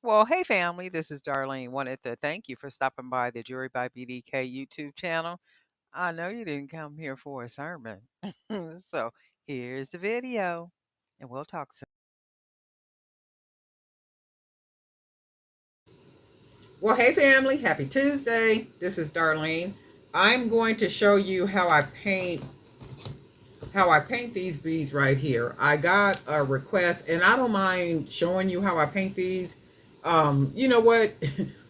Well, hey family, this is Darlene. Wanted to thank you for stopping by the Jury by BDK YouTube channel. I know you didn't come here for a sermon. So here's the video, and we'll talk soon. Well, hey family, happy Tuesday. This is Darlene. I'm going to show you how I paint these beads right here. I got a request and I don't mind showing you how I paint these. You know what?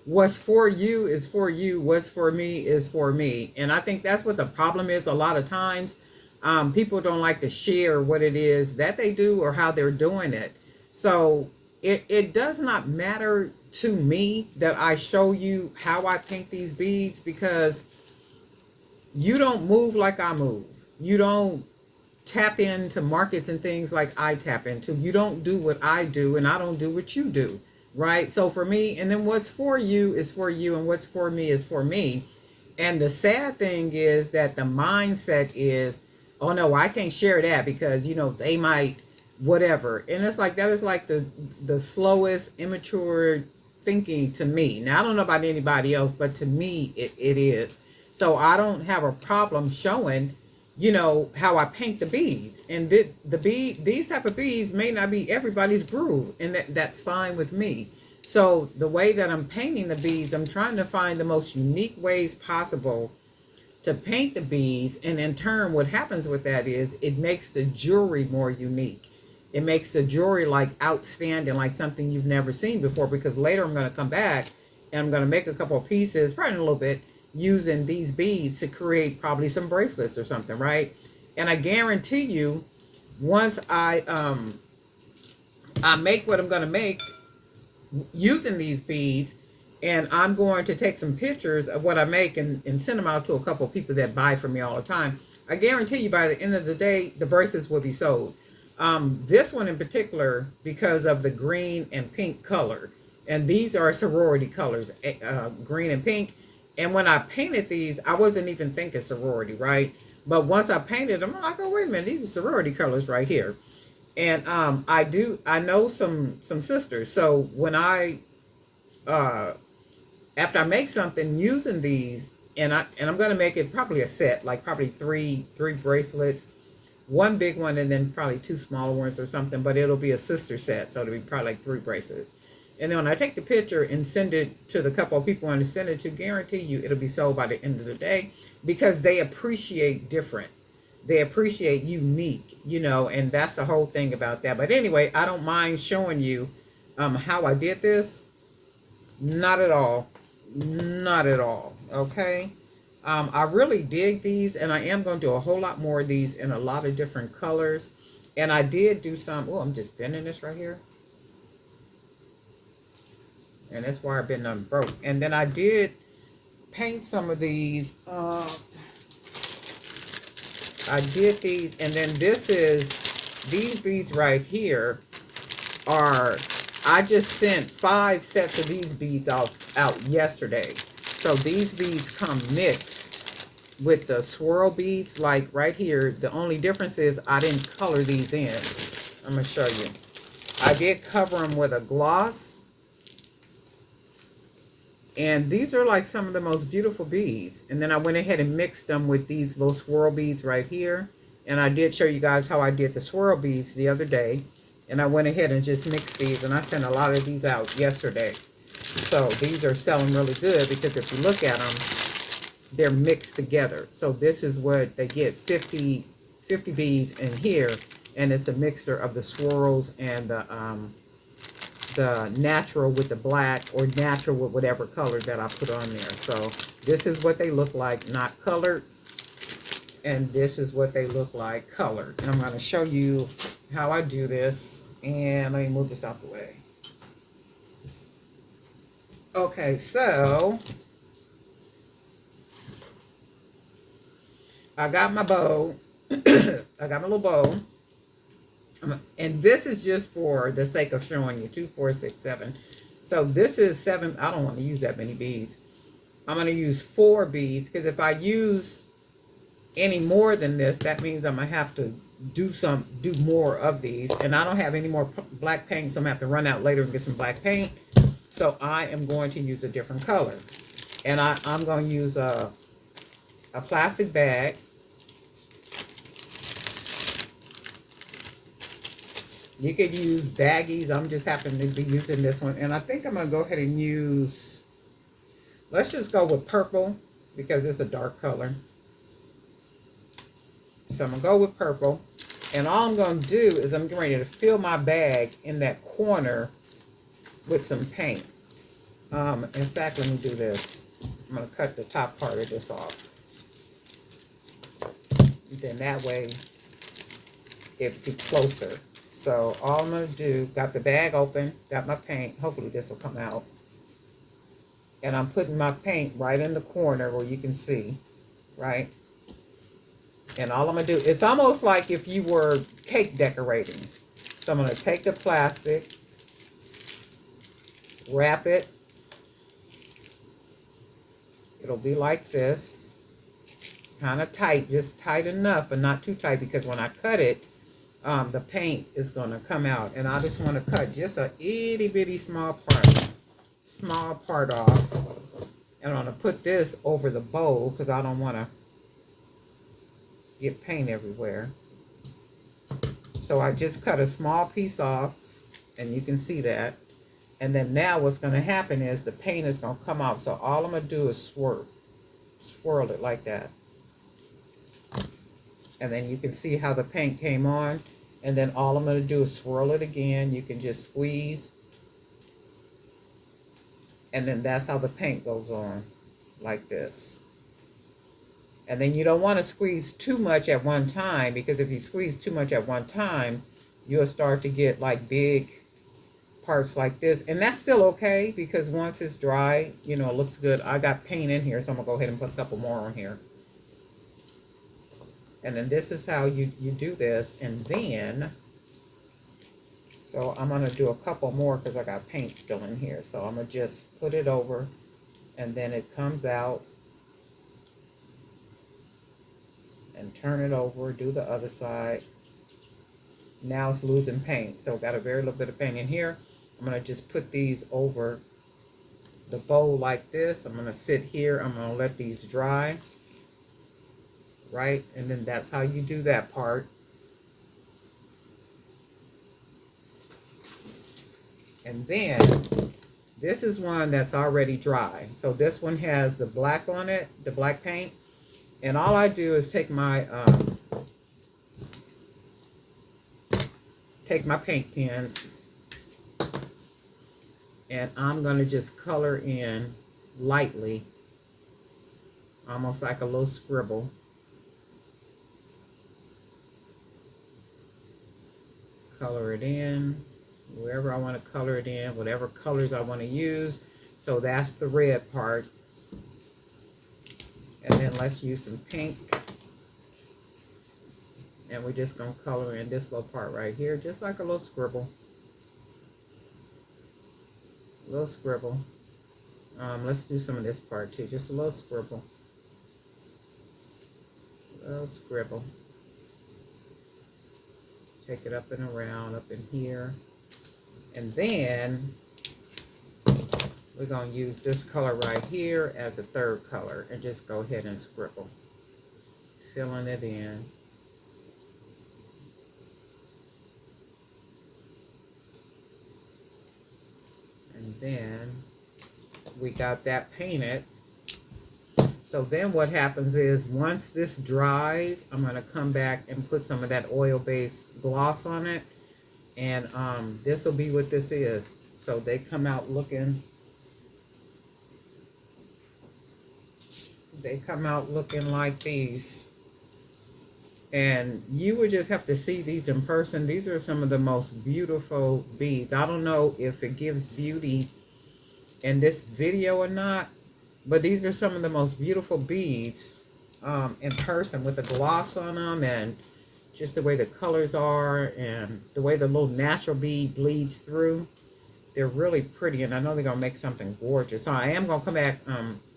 What's for you is for you. What's for me is for me. And I think that's what the problem is a lot of times. People don't like to share what it is that they do or how they're doing it. So it does not matter to me that I show you how I paint these beads because you don't move like I move. You don't tap into markets and things like I tap into. You don't do what I do, and I don't do what you do, right? So for me, and then what's for you is for you, and what's for me is for me. And the sad thing is that the mindset is, oh no, I can't share that because they might whatever. And it's like that is like the slowest, immature thinking to me. Now I don't know about anybody else, but to me it is. So I don't have a problem showing how I paint the beads. And these type of beads may not be everybody's groove, and that's fine with me. So the way that I'm painting the beads, I'm trying to find the most unique ways possible to paint the beads. And in turn, what happens with that is it makes the jewelry more unique. It makes the jewelry like outstanding, like something you've never seen before. Because later I'm going to come back and I'm going to make a couple of pieces, probably in a little bit, using these beads to create probably some bracelets or something, right? And I guarantee you, once I make what I'm going to make using these beads, and I'm going to take some pictures of what I make and send them out to a couple of people that buy from me all the time. I guarantee you by the end of the day, the bracelets will be sold. This one in particular, because of the green and pink color, and these are sorority colors, green and pink. And when I painted these, I wasn't even thinking sorority, right? But once I painted them, I'm like, oh wait a minute, these are sorority colors right here. And I know some sisters. So when I uh after I make something using these, and I'm gonna make it probably a set, like probably three bracelets, one big one, and then probably two smaller ones or something. But it'll be a sister set, so it'll be probably like three bracelets. And then when I take the picture and send it to the couple of people I want to send it to, guarantee you it'll be sold by the end of the day because they appreciate different. They appreciate unique, and that's the whole thing about that. But anyway, I don't mind showing you how I did this. Not at all. Not at all. Okay. I really dig these, and I am going to do a whole lot more of these in a lot of different colors. And I did do some. Oh, I'm just bending this right here, and that's why I've been broke. And then I did paint some of these. I did these, and then these beads right here are, I just sent 5 sets of these beads out yesterday. So these beads come mixed with the swirl beads, like right here. The only difference is I didn't color these in. I'm going to show you. I did cover them with a gloss. And these are like some of the most beautiful beads. And then I went ahead and mixed them with these little swirl beads right here. And I did show you guys how I did the swirl beads the other day. And I went ahead and just mixed these. And I sent a lot of these out yesterday. So these are selling really good because if you look at them, they're mixed together. So this is what they get, 50 beads in here. And it's a mixture of the swirls and the natural with the black, or natural with whatever color that I put on there. So this is what they look like, not colored. And this is what they look like colored. And I'm going to show you how I do this. And let me move this out the way. Okay, so I got my bow. I got my little bow. And this is just for the sake of showing you 2, 4, 6, 7. So this is 7. I don't want to use that many beads. I'm going to use 4 beads because if I use any more than this, that means I'm going to have to do more of these. And I don't have any more black paint, so I'm going to have to run out later and get some black paint. So I am going to use a different color. And I'm going to use a plastic bag. You could use baggies. I'm just happening to be using this one. And I think I'm going to go ahead and use, let's just go with purple because it's a dark color. So I'm going to go with purple. And all I'm going to do is I'm getting ready to fill my bag in that corner with some paint. In fact, let me do this. I'm going to cut the top part of this off. Then that way it'll be closer. So all I'm going to do, got the bag open, got my paint. Hopefully this will come out. And I'm putting my paint right in the corner where you can see, right? And all I'm going to do, it's almost like if you were cake decorating. So I'm going to take the plastic, wrap it. It'll be like this. Kind of tight, just tight enough, but not too tight because when I cut it, the paint is going to come out. And I just want to cut just a itty bitty small part off. And I'm going to put this over the bowl because I don't want to get paint everywhere. So I just cut a small piece off, and you can see that. And then now what's going to happen is the paint is going to come out. So all I'm going to do is swirl it like that. And then you can see how the paint came on. And then all I'm going to do is swirl it again. You can just squeeze. And then that's how the paint goes on, like this. And then you don't want to squeeze too much at one time, because if you squeeze too much at one time, you'll start to get like big parts like this. And that's still okay, because once it's dry, you know, it looks good. I got paint in here, so I'm going to go ahead and put a couple more on here. And then this is how you do this. And then, so I'm going to do a couple more because I got paint still in here. So I'm going to just put it over, and then it comes out. And turn it over, do the other side. Now it's losing paint. So got a very little bit of paint in here. I'm going to just put these over the bowl like this. I'm going to sit here. I'm going to let these dry. Right? And then that's how you do that part. And then this is one that's already dry. So this one has the black on it, the black paint. And all I do is take my paint pens, and I'm going to just color in lightly, almost like a little scribble. Color it in wherever I want to color it in, whatever colors I want to use. So that's the red part. And then let's use some pink. And we're just going to color in this little part right here, just like a little scribble. A little scribble. Let's do some of this part too, just a little scribble. A little scribble. Take it up and around, up in here. And then we're going to use this color right here as a third color and just go ahead and scribble. Filling it in. And then we got that painted. So then what happens is once this dries, I'm going to come back and put some of that oil-based gloss on it. And this will be what this is. So they come out looking like these. And you would just have to see these in person. These are some of the most beautiful beads. I don't know if it gives beauty in this video or not, but these are some of the most beautiful beads in person, with the gloss on them and just the way the colors are and the way the little natural bead bleeds through. They're really pretty, and I know they're going to make something gorgeous. So I am going to come back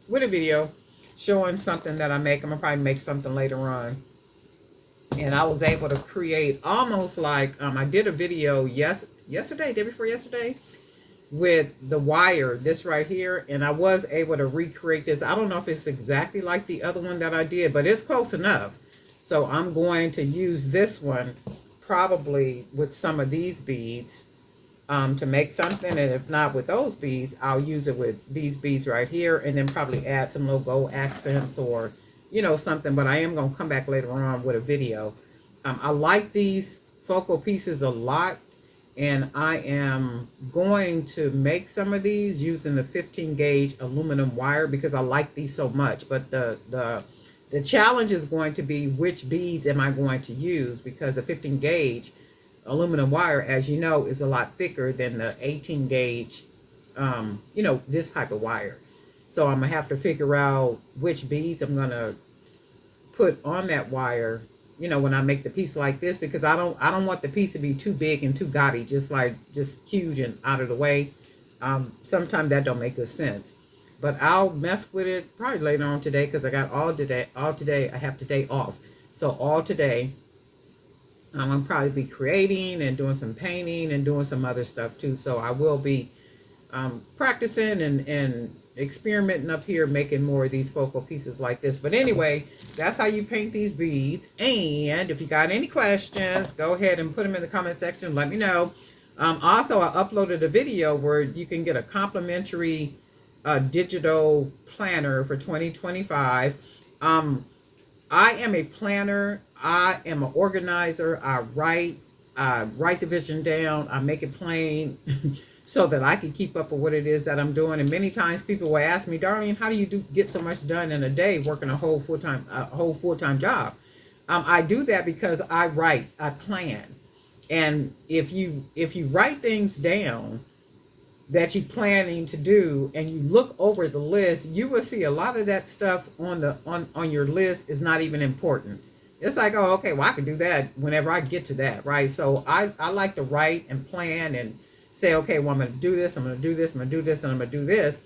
with a video showing something that I make. I'm going to probably make something later on. And I was able to create almost like, I did a video yesterday, day before yesterday, with the wire, this right here, and I was able to recreate this. I don't know if it's exactly like the other one that I did, but it's close enough. So I'm going to use this one probably with some of these beads to make something, and if not with those beads, I'll use it with these beads right here, and then probably add some little gold accents or something. But I am going to come back later on with a video. I like these focal pieces a lot, and I am going to make some of these using the 15 gauge aluminum wire because I like these so much. But the challenge is going to be which beads am I going to use, because the 15 gauge aluminum wire, as you know, is a lot thicker than the 18 gauge, this type of wire. So I'm gonna have to figure out which beads I'm gonna put on that wire, when I make the piece like this, because I don't want the piece to be too big and too gaudy, just huge and out of the way. Sometimes that don't make good sense. But I'll mess with it probably later on today, because I got all today. I have today off. So all today I'm gonna probably be creating and doing some painting and doing some other stuff too. So I will be practicing and experimenting up here, making more of these focal pieces like this. But anyway, that's how you paint these beads. And if you got any questions, go ahead and put them in the comment section. Let me know. Also, I uploaded a video where you can get a complimentary digital planner for 2025. I am a planner. I am an organizer. I write the vision down. I make it plain so that I can keep up with what it is that I'm doing. And many times people will ask me, Darlene, how do you get so much done in a day working a whole full-time job? I do that because I write, I plan. And if you write things down that you're planning to do and you look over the list, you will see a lot of that stuff on your list is not even important. It's like, oh, okay, well, I can do that whenever I get to that, right? So I like to write and plan and say, okay, well, I'm going to do this, I'm going to do this, I'm going to do this, and I'm going to do this,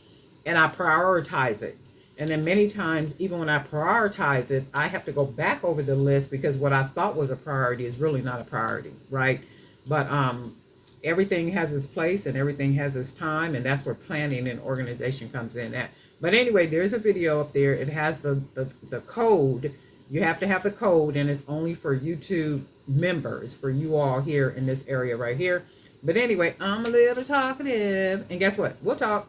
and I prioritize it. And then many times, even when I prioritize it, I have to go back over the list because what I thought was a priority is really not a priority, right? But everything has its place and everything has its time, and that's where planning and organization comes in at. But anyway, there's a video up there. It has the code. You have to have the code, and it's only for YouTube members, for you all here in this area right here. But anyway, I'm a little talkative, and guess what? We'll talk.